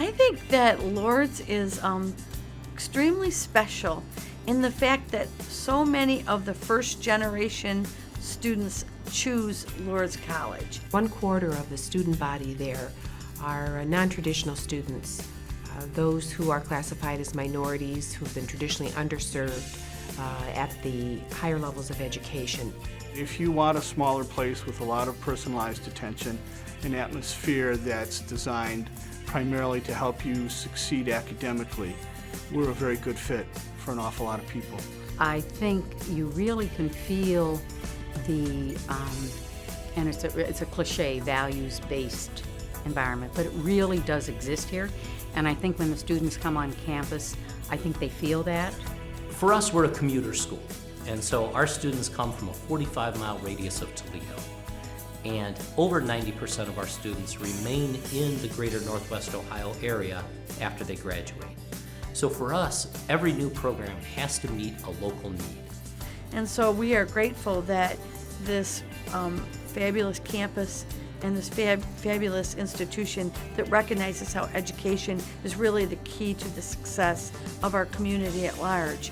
I think that Lourdes is extremely special in the fact that so many of the first generation students choose Lourdes College. 1/4 of the student body there are non-traditional students, those who are classified as minorities, who've been traditionally underserved at the higher levels of education. If you want a smaller place with a lot of personalized attention, an atmosphere that's designed primarily to help you succeed academically, we're a very good fit for an awful lot of people. I think you really can feel the, and it's a cliche, values-based environment, but it really does exist here. And I think when the students come on campus, I think they feel that. For us, we're a commuter school, and so our students come from a 45-mile radius of Toledo. And over 90% of our students remain in the greater Northwest Ohio area after they graduate. So for us, every new program has to meet a local need. And so we are grateful that this fabulous campus and this fabulous institution that recognizes how education is really the key to the success of our community at large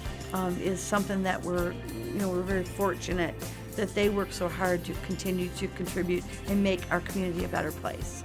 is something that we're very fortunate that they work so hard to continue to contribute and make our community a better place.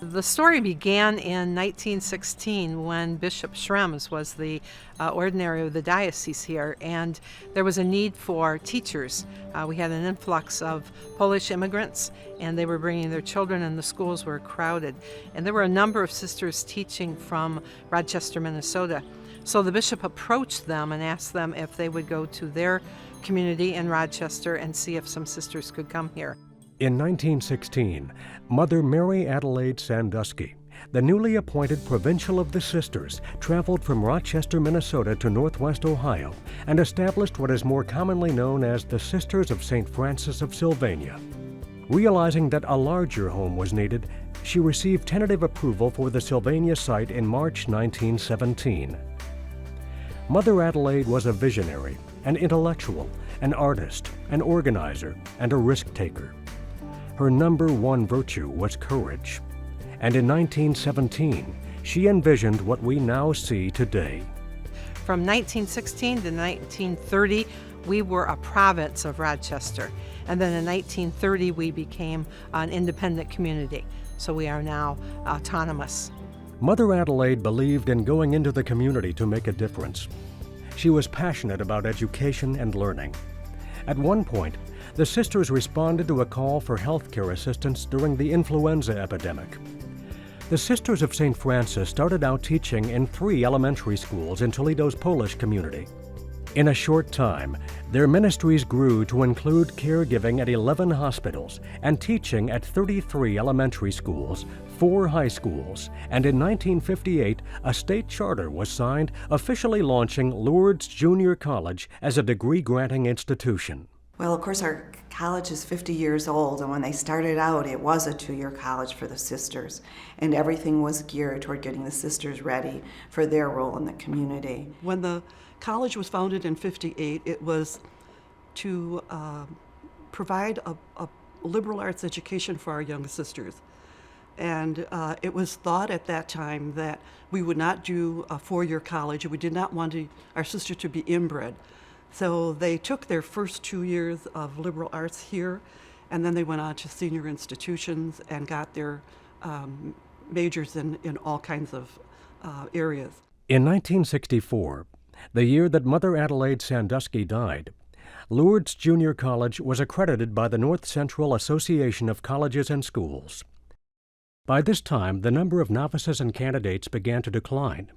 The story began in 1916 when Bishop Schrems was the ordinary of the diocese here, and there was a need for teachers. We had an influx of Polish immigrants, and they were bringing their children, and the schools were crowded. And there were a number of sisters teaching from Rochester, Minnesota. So the bishop approached them and asked them if they would go to their community in Rochester and see if some sisters could come here. In 1916, Mother Mary Adelaide Sandusky, the newly appointed Provincial of the Sisters, traveled from Rochester, Minnesota to Northwest Ohio and established what is more commonly known as the Sisters of St. Francis of Sylvania. Realizing that a larger home was needed, she received tentative approval for the Sylvania site in March 1917. Mother Adelaide was a visionary, an intellectual, an artist, an organizer, and a risk-taker. Her number one virtue was courage, and in 1917, she envisioned what we now see today. From 1916 to 1930, we were a province of Rochester, and then in 1930, we became an independent community, so we are now autonomous. Mother Adelaide believed in going into the community to make a difference. She was passionate about education and learning. At one point, the sisters responded to a call for healthcare assistance during the influenza epidemic. The Sisters of St. Francis started out teaching in 3 elementary schools in Toledo's Polish community. In a short time, their ministries grew to include caregiving at 11 hospitals and teaching at 33 elementary schools, 4 high schools, and in 1958, a state charter was signed officially launching Lourdes Junior College as a degree-granting institution. Well, of course, our college is 50 years old, and when they started out, it was a 2-year college for the sisters, and everything was geared toward getting the sisters ready for their role in the community. When the college was founded in '58, it was to provide a liberal arts education for our young sisters. And it was thought at that time that we would not do a 4-year college. We did not want our sisters to be inbred. So they took their first 2 years of liberal arts here, and then they went on to senior institutions and got their majors in all kinds of areas. In 1964, the year that Mother Adelaide Sandusky died, Lourdes Junior College was accredited by the North Central Association of Colleges and Schools. By this time, the number of novices and candidates began to decline.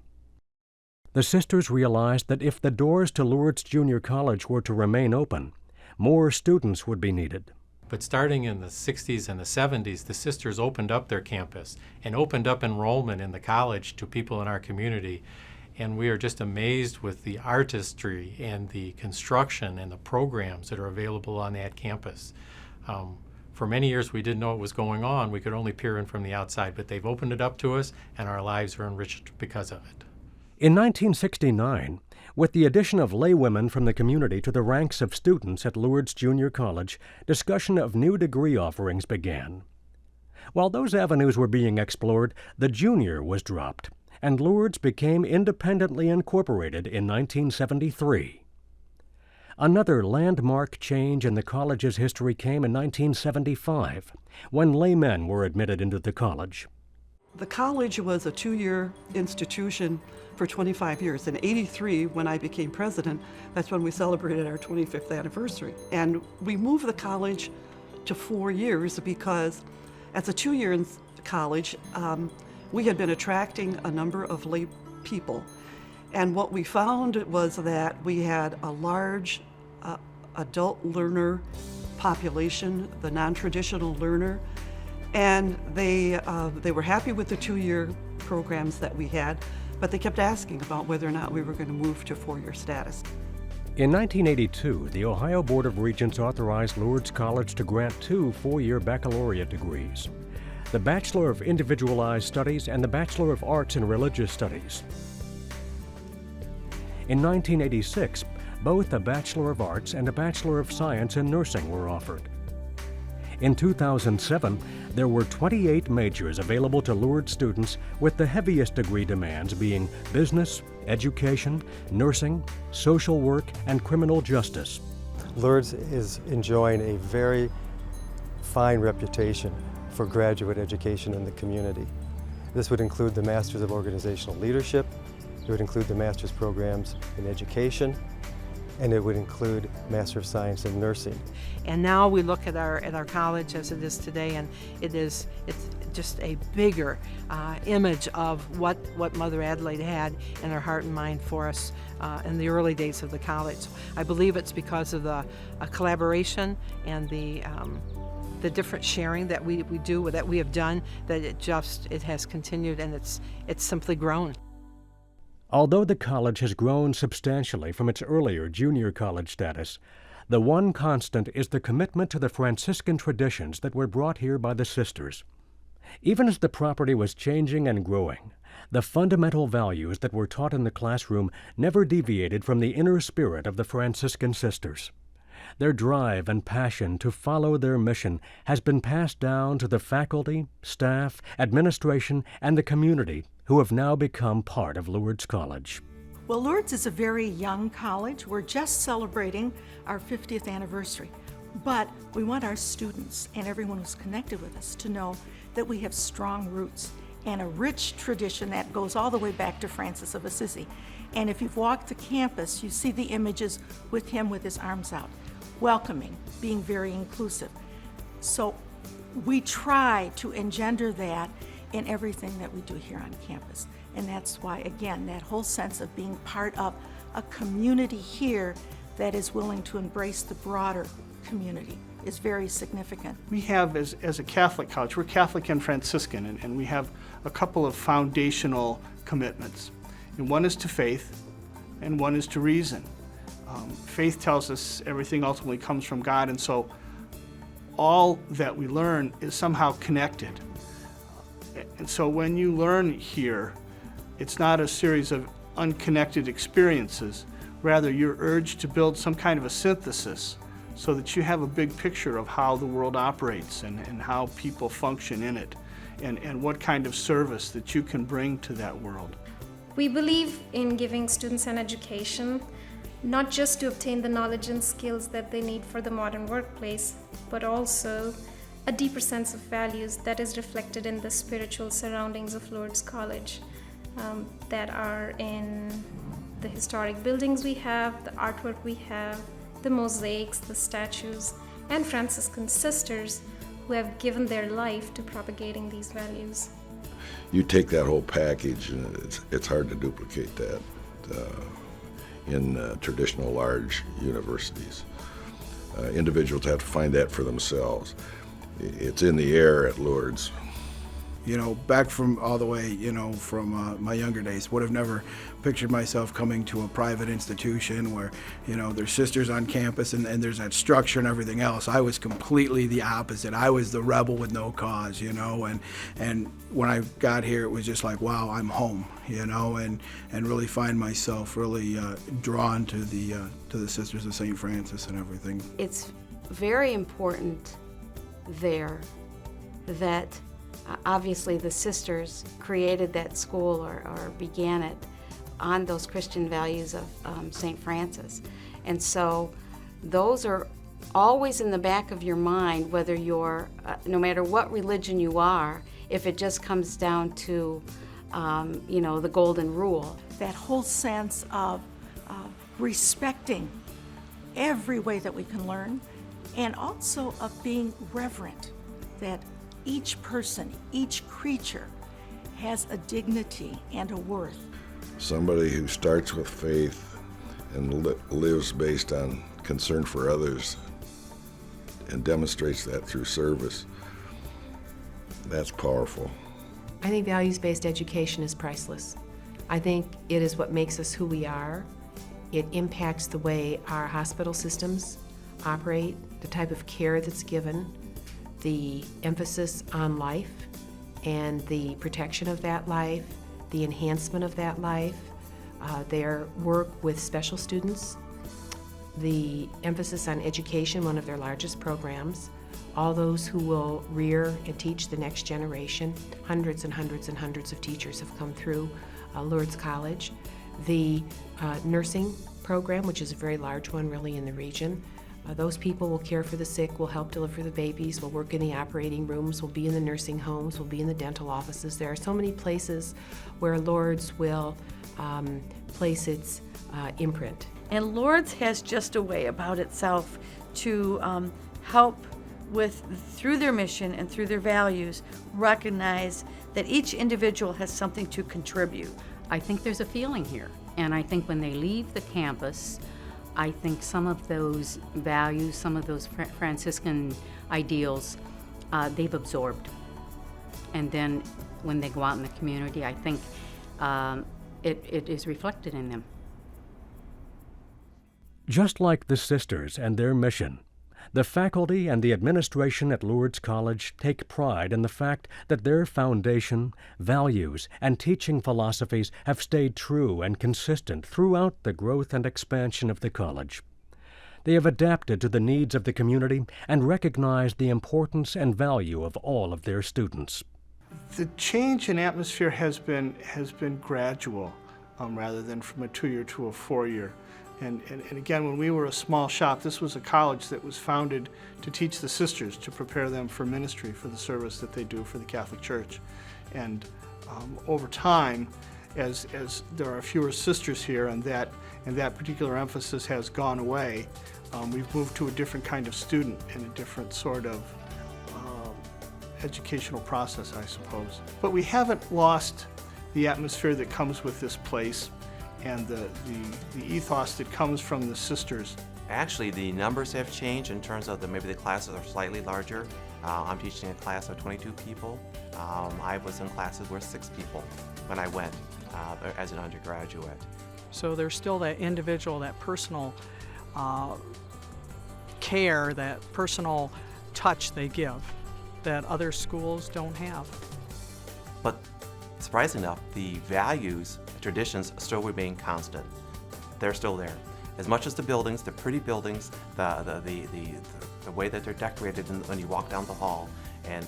The sisters realized that if the doors to Lourdes Junior College were to remain open, more students would be needed. But starting in the 60s and the 70s, the sisters opened up their campus and opened up enrollment in the college to people in our community. And we are just amazed with the artistry and the construction and the programs that are available on that campus. For many years, we didn't know what was going on. We could only peer in from the outside, but they've opened it up to us, and our lives are enriched because of it. In 1969, with the addition of laywomen from the community to the ranks of students at Lourdes Junior College, discussion of new degree offerings began. While those avenues were being explored, the junior was dropped, and Lourdes became independently incorporated in 1973. Another landmark change in the college's history came in 1975, when laymen were admitted into the college. The college was a 2-year institution for 25 years. In '83, when I became president, that's when we celebrated our 25th anniversary. And we moved the college to 4 years because as a 2-year college, we had been attracting a number of lay people. And what we found was that we had a large adult learner population, the non-traditional learner, and they were happy with the 2-year programs that we had, but they kept asking about whether or not we were going to move to 4-year status. In 1982, the Ohio Board of Regents authorized Lourdes College to grant 2 4-year baccalaureate degrees, the Bachelor of Individualized Studies and the Bachelor of Arts in Religious Studies. In 1986, both a Bachelor of Arts and a Bachelor of Science in Nursing were offered. In 2007, there were 28 majors available to Lourdes students, with the heaviest degree demands being business, education, nursing, social work, and criminal justice. Lourdes is enjoying a very fine reputation for graduate education in the community. This would include the Masters of Organizational Leadership, it would include the master's programs in education, and it would include Master of Science in Nursing. And now we look at our college as it is today, and it's just a bigger image of what Mother Adelaide had in her heart and mind for us in the early days of the college. I believe it's because of the collaboration and the different sharing that we do, that we have done, that it has continued, and it's simply grown. Although the college has grown substantially from its earlier junior college status, the one constant is the commitment to the Franciscan traditions that were brought here by the sisters. Even as the property was changing and growing, the fundamental values that were taught in the classroom never deviated from the inner spirit of the Franciscan sisters. Their drive and passion to follow their mission has been passed down to the faculty, staff, administration, and the community who have now become part of Lourdes College. Well, Lourdes is a very young college. We're just celebrating our 50th anniversary. But we want our students and everyone who's connected with us to know that we have strong roots and a rich tradition that goes all the way back to Francis of Assisi. And if you've walked the campus, you see the images with him with his arms out, welcoming, being very inclusive. So we try to engender that in everything that we do here on campus. And that's why, again, that whole sense of being part of a community here that is willing to embrace the broader community is very significant. We have, as a Catholic college, we're Catholic and Franciscan, and we have a couple of foundational commitments. And one is to faith, and one is to reason. Faith tells us everything ultimately comes from God, and so all that we learn is somehow connected. And so when you learn here, it's not a series of unconnected experiences. Rather, you're urged to build some kind of a synthesis so that you have a big picture of how the world operates and how people function in it, and what kind of service that you can bring to that world. We believe in giving students an education, not just to obtain the knowledge and skills that they need for the modern workplace, but also a deeper sense of values that is reflected in the spiritual surroundings of Lourdes College, that are in the historic buildings we have, the artwork we have, the mosaics, the statues, and Franciscan sisters who have given their life to propagating these values. You take that whole package, and it's hard to duplicate that in traditional large universities. Individuals have to find that for themselves. It's in the air at Lourdes. You know, back from all the way, you know, from my younger days, would have never pictured myself coming to a private institution where, you know, there's sisters on campus and there's that structure and everything else. I was completely the opposite. I was the rebel with no cause, you know, and when I got here, it was just like, wow, I'm home, you know, and really find myself really drawn to the Sisters of St. Francis and everything. It's very important there that obviously the sisters created that school or began it on those Christian values of St. Francis. And so those are always in the back of your mind, whether you're, no matter what religion you are, if it just comes down to, you know, the golden rule. That whole sense of respecting every way that we can learn, and also of being reverent, that each person, each creature has a dignity and a worth. Somebody who starts with faith and lives based on concern for others and demonstrates that through service, that's powerful. I think values-based education is priceless. I think it is what makes us who we are. It impacts the way our hospital systems operate, the type of care that's given, the emphasis on life and the protection of that life, the enhancement of that life, their work with special students, the emphasis on education, one of their largest programs, all those who will rear and teach the next generation. Hundreds and hundreds and hundreds of teachers have come through Lourdes College. The nursing program, which is a very large one really in the region. Those people will care for the sick, will help deliver the babies, will work in the operating rooms, will be in the nursing homes, will be in the dental offices. There are so many places where Lourdes will place its imprint. And Lourdes has just a way about itself to help with, through their mission and through their values, recognize that each individual has something to contribute. I think there's a feeling here, and I think when they leave the campus, I think some of those values, some of those Franciscan ideals, they've absorbed. And then when they go out in the community, I think it is reflected in them. Just like the sisters and their mission, the faculty and the administration at Lourdes College take pride in the fact that their foundation, values, and teaching philosophies have stayed true and consistent throughout the growth and expansion of the college. They have adapted to the needs of the community and recognized the importance and value of all of their students. The change in atmosphere has been gradual, rather than from a 2-year to a 4-year. And again, when we were a small shop, this was a college that was founded to teach the sisters, to prepare them for ministry, for the service that they do for the Catholic Church. And over time, as there are fewer sisters here and that particular emphasis has gone away, we've moved to a different kind of student and a different sort of educational process, I suppose. But we haven't lost the atmosphere that comes with this place and the ethos that comes from the sisters. Actually, the numbers have changed in terms of maybe the classes are slightly larger. I'm teaching a class of 22 people. I was in classes where 6 people when I went as an undergraduate. So there's still that individual, that personal care, that personal touch they give that other schools don't have. But surprisingly enough, the values, traditions still remain constant. They're still there. As much as the buildings, the pretty buildings, the way that they're decorated when you walk down the hall, and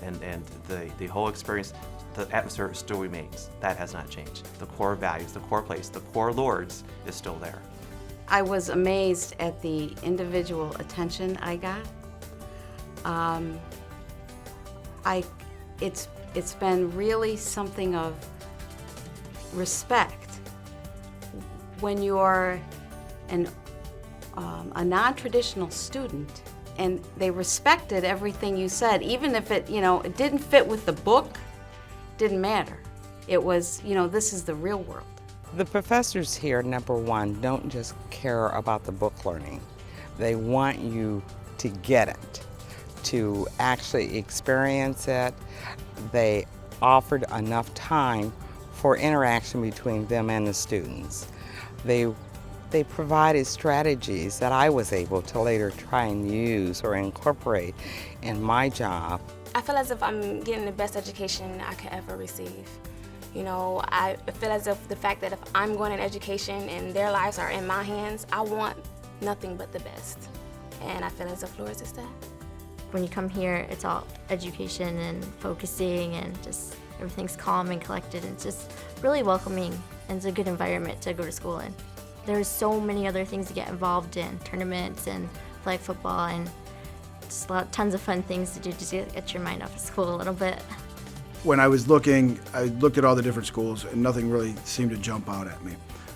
the whole experience, the atmosphere still remains. That has not changed. The core values, the core place, the core Lourdes is still there. I was amazed at the individual attention I got. It's been really something of respect. When you're a non-traditional student and they respected everything you said, even if it didn't fit with the book, didn't matter. It was, this is the real world. The professors here, number one, don't just care about the book learning. They want you to get it, to actually experience it. They offered enough time for interaction between them and the students. They provided strategies that I was able to later try and use or incorporate in my job. I feel as if I'm getting the best education I could ever receive. You know, I feel as if the fact that if I'm going in education and their lives are in my hands, I want nothing but the best. And I feel as if Lourdes is that. When you come here, it's all education and focusing, and just everything's calm and collected, and it's just really welcoming, and it's a good environment to go to school in. There's so many other things to get involved in, tournaments and flag football, and just tons of fun things to do just to get your mind off of school a little bit. When I was looking, I looked at all the different schools, and nothing really seemed to jump out at me.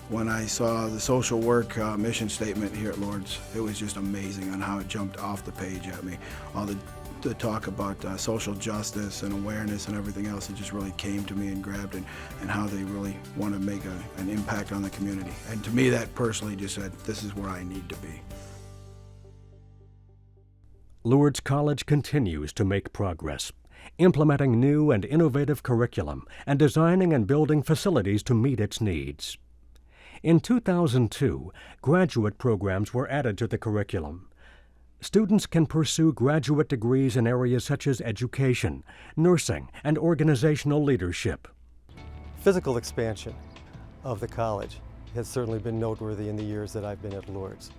When I saw the social work mission statement here at Lourdes, it was just amazing on how it jumped off the page at me. All the talk about social justice and awareness and everything else, it just really came to me and grabbed it, and how they really want to make an impact on the community. And to me, that personally just said, this is where I need to be. Lourdes College continues to make progress, implementing new and innovative curriculum and designing and building facilities to meet its needs. In 2002, graduate programs were added to the curriculum. Students can pursue graduate degrees in areas such as education, nursing, and organizational leadership. Physical expansion of the college has certainly been noteworthy in the years that I've been at Lourdes.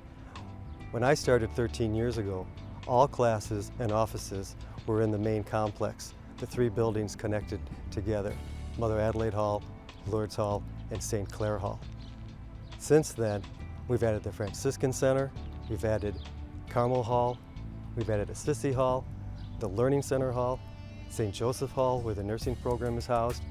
When I started 13 years ago, all classes and offices were in the main complex, the three buildings connected together, Mother Adelaide Hall, Lourdes Hall, and St. Clair Hall. Since then, we've added the Franciscan Center, we've added Carmel Hall, we've added Assisi Hall, the Learning Center Hall, St. Joseph Hall, where the nursing program is housed.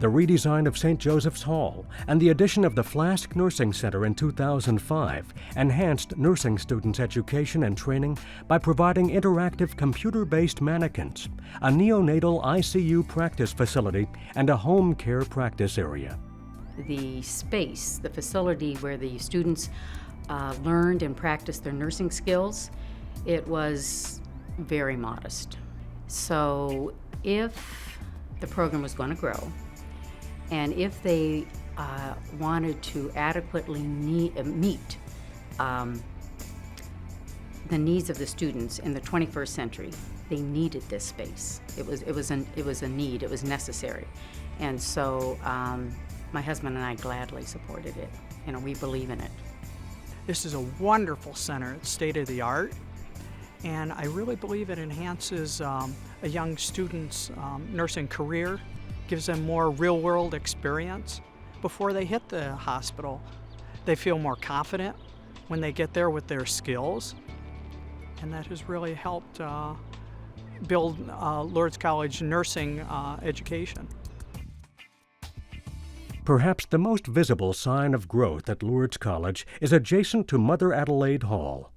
The redesign of St. Joseph's Hall and the addition of the Flask Nursing Center in 2005 enhanced nursing students' education and training by providing interactive computer-based mannequins, a neonatal ICU practice facility, and a home care practice area. The space, the facility where the students learned and practiced their nursing skills, it was very modest. So if the program was going to grow, and if they wanted to adequately meet the needs of the students in the 21st century, they needed this space. It was a need. It was necessary, and so my husband and I gladly supported it. You know, we believe in it. This is a wonderful center. It's state-of-the-art, and I really believe it enhances a young student's nursing career, gives them more real-world experience before they hit the hospital. They feel more confident when they get there with their skills, and that has really helped build Lourdes College nursing education. Perhaps the most visible sign of growth at Lourdes College is adjacent to Mother Adelaide Hall.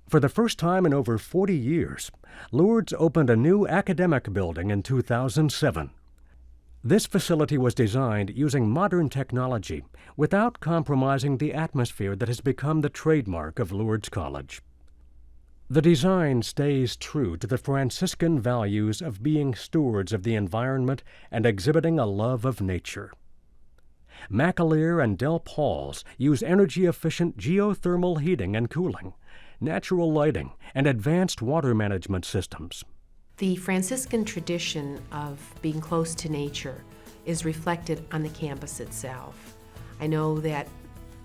For the first time in over 40 years, Lourdes opened a new academic building in 2007. This facility was designed using modern technology without compromising the atmosphere that has become the trademark of Lourdes College. The design stays true to the Franciscan values of being stewards of the environment and exhibiting a love of nature. McAleer and Del Pauls use energy-efficient geothermal heating and cooling, natural lighting, and advanced water management systems. The Franciscan tradition of being close to nature is reflected on the campus itself. I know that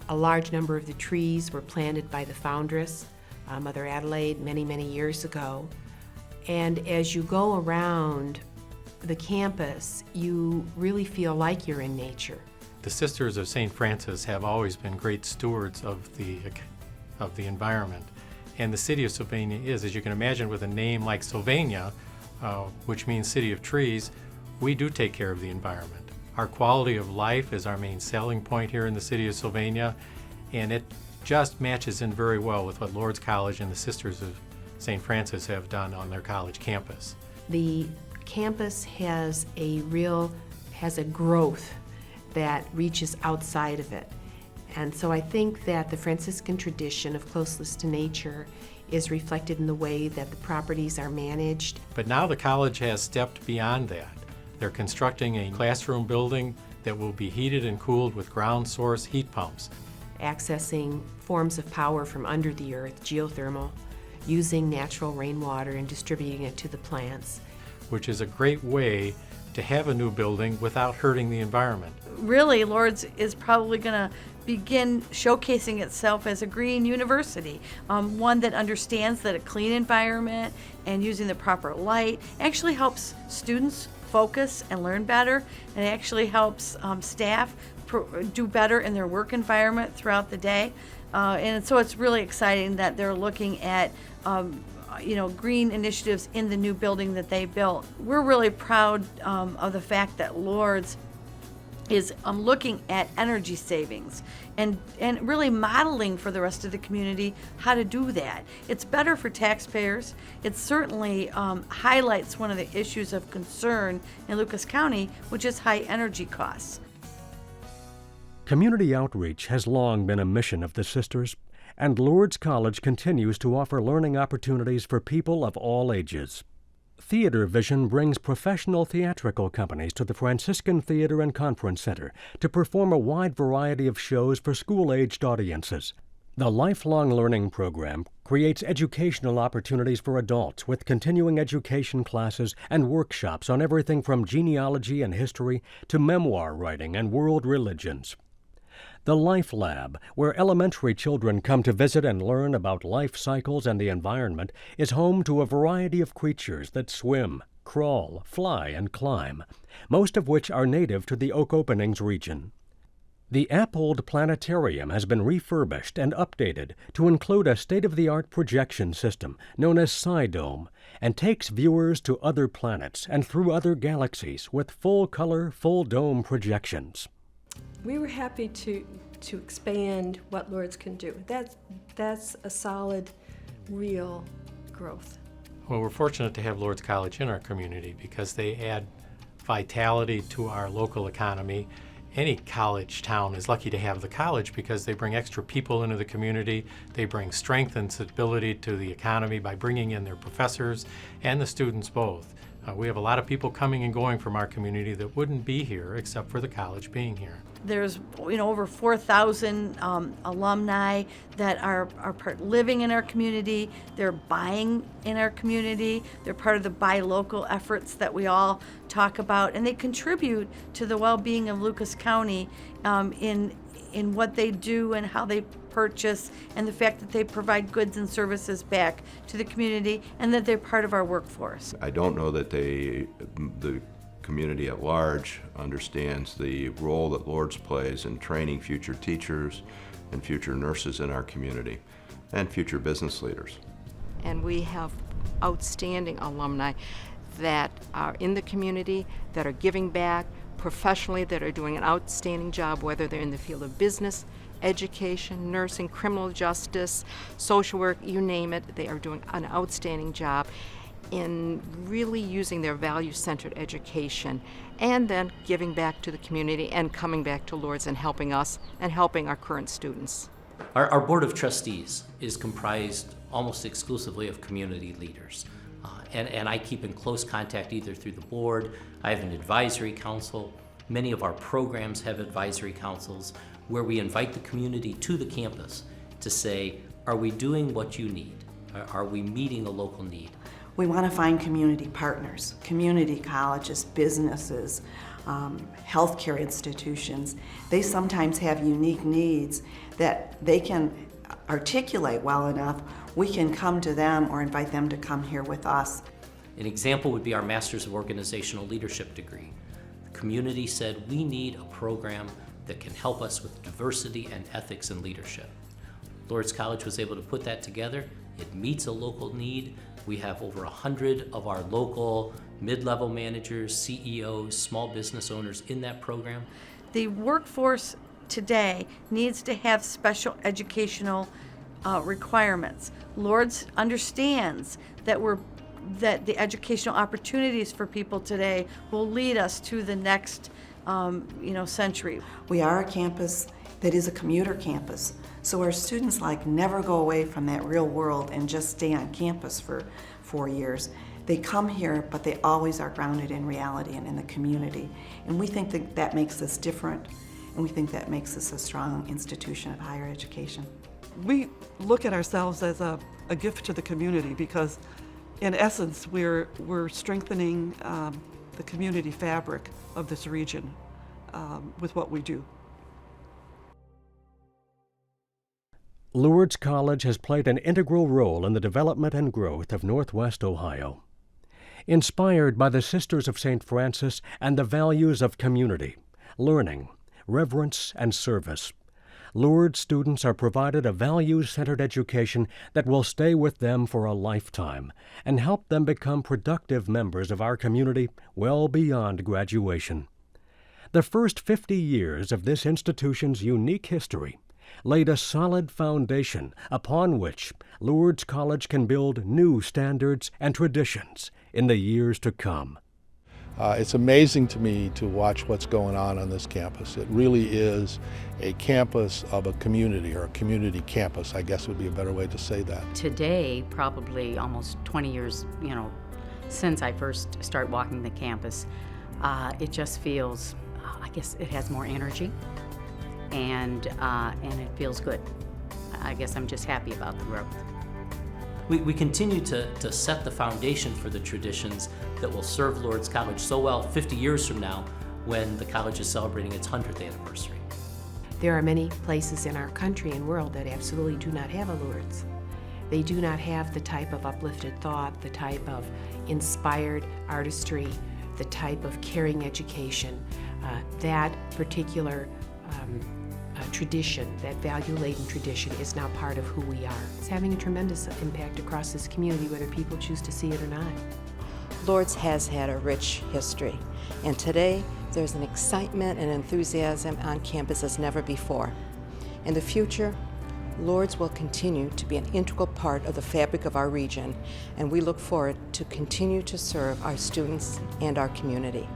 a large number of the trees were planted by the foundress, Mother Adelaide, many, many years ago. And as you go around the campus, you really feel like you're in nature. The Sisters of St. Francis have always been great stewards of the environment. And the city of Sylvania is, as you can imagine, with a name like Sylvania, which means city of trees, we do take care of the environment. Our quality of life is our main selling point here in the city of Sylvania, and it just matches in very well with what Lourdes College and the Sisters of St. Francis have done on their college campus. The campus has a growth that reaches outside of it. And so I think that the Franciscan tradition of closeness to nature is reflected in the way that the properties are managed. But now the college has stepped beyond that. They're constructing a classroom building that will be heated and cooled with ground source heat pumps. Accessing forms of power from under the earth, geothermal, using natural rainwater and distributing it to the plants. Which is a great way to have a new building without hurting the environment. Really, Lourdes is probably going to begin showcasing itself as a green university, one that understands that a clean environment and using the proper light actually helps students focus and learn better, and it actually helps staff do better in their work environment throughout the day. And so it's really exciting that they're looking at green initiatives in the new building that they built. We're really proud of the fact that Lourdes is looking at energy savings and really modeling for the rest of the community how to do that. It's better for taxpayers. It certainly highlights one of the issues of concern in Lucas County, which is high energy costs. Community outreach has long been a mission of the Sisters, and Lourdes College continues to offer learning opportunities for people of all ages. Theater Vision brings professional theatrical companies to the Franciscan Theater and Conference Center to perform a wide variety of shows for school-aged audiences. The Lifelong Learning Program creates educational opportunities for adults with continuing education classes and workshops on everything from genealogy and history to memoir writing and world religions. The Life Lab, where elementary children come to visit and learn about life cycles and the environment, is home to a variety of creatures that swim, crawl, fly, and climb, most of which are native to the Oak Openings region. The Appold Planetarium has been refurbished and updated to include a state-of-the-art projection system known as SciDome and takes viewers to other planets and through other galaxies with full-color, full-dome projections. We were happy to expand what Lourdes can do. That's a solid, real growth. Well, we're fortunate to have Lourdes College in our community because they add vitality to our local economy. Any college town is lucky to have the college because they bring extra people into the community. They bring strength and stability to the economy by bringing in their professors and the students both. We have a lot of people coming and going from our community that wouldn't be here except for the college being here. There's over 4,000 alumni that are living in our community. They're buying in our community. They're part of the buy local efforts that we all talk about, and they contribute to the well-being of Lucas County in what they do and how they purchase, and the fact that they provide goods and services back to the community, and that they're part of our workforce. I don't know that the community at large understands the role that Lourdes plays in training future teachers and future nurses in our community and future business leaders. And we have outstanding alumni that are in the community, that are giving back professionally, that are doing an outstanding job, whether they're in the field of business, education, nursing, criminal justice, social work, you name it. They are doing an outstanding job in really using their value-centered education and then giving back to the community and coming back to Lourdes and helping us and helping our current students. Our Board of Trustees is comprised almost exclusively of community leaders. And I keep in close contact either through the board, I have an advisory council. Many of our programs have advisory councils where we invite the community to the campus to say, are we doing what you need? Are we meeting a local need? We want to find community partners, community colleges, businesses, healthcare institutions. They sometimes have unique needs that they can articulate well enough. We can come to them or invite them to come here with us. An example would be our Masters of Organizational Leadership degree. The community said we need a program that can help us with diversity and ethics and leadership. Lourdes College was able to put that together. It meets a local need. We have over 100 of our local mid-level managers, CEOs, small business owners in that program. The workforce today needs to have special educational requirements. Lourdes understands that the educational opportunities for people today will lead us to the next century. We are a campus that is a commuter campus, so our students never go away from that real world and just stay on campus for 4 years. They come here, but they always are grounded in reality and in the community. And we think that that makes us different, and we think that makes us a strong institution of higher education. We look at ourselves as a gift to the community because, in essence, we're strengthening the community fabric of this region with what we do. Lourdes College has played an integral role in the development and growth of Northwest Ohio. Inspired by the Sisters of St. Francis and the values of community, learning, reverence, and service, Lourdes students are provided a values-centered education that will stay with them for a lifetime and help them become productive members of our community well beyond graduation. The first 50 years of this institution's unique history laid a solid foundation upon which Lourdes College can build new standards and traditions in the years to come. It's amazing to me to watch what's going on this campus. It really is a campus of a community, or a community campus, I guess would be a better way to say that. Today, probably almost 20 years, since I first started walking the campus, it just feels, I guess it has more energy, and it feels good. I guess I'm just happy about the growth. We continue to set the foundation for the traditions that will serve Lourdes College so well 50 years from now when the college is celebrating its 100th anniversary. There are many places in our country and world that absolutely do not have a Lourdes. They do not have the type of uplifted thought, the type of inspired artistry, the type of caring education. That particular tradition, that value-laden tradition, is now part of who we are. It's having a tremendous impact across this community, whether people choose to see it or not. Lourdes has had a rich history, and today there's an excitement and enthusiasm on campus as never before. In the future, Lourdes will continue to be an integral part of the fabric of our region, and we look forward to continue to serve our students and our community.